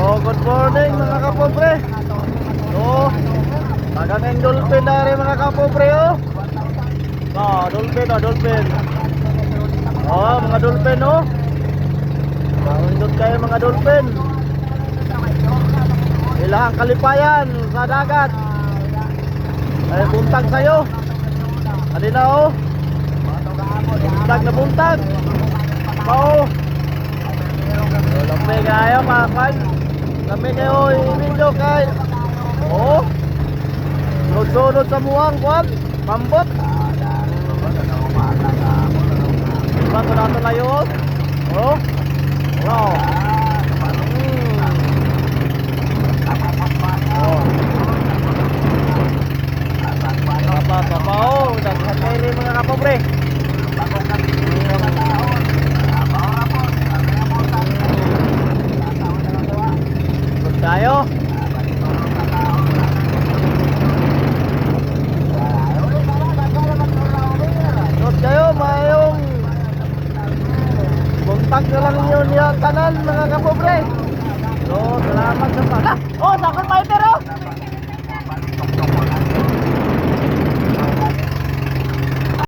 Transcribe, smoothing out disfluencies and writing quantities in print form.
good morning mga kapobre. So, magang dolphin na rin mga kapobre oh. Dolphin dolphin. Mga dolphin oh. Maundot kayo mga dolphin. Ilang kalipayan sa dagat. Ay buntag sa'yo. Adi na oh. Buntag na buntag. Lamig kayo mga kan. Lamig kayo i-video kay. Sunod sa muwang kwan. Mambot. Diba ito natin na yun? Wow. Papa daghan kayo rin mga kapobre. Good tayo. Good kayo, mayong buntag na lang yun yung tanan mga kapobre. So, salamat sa pag. Sakot fighter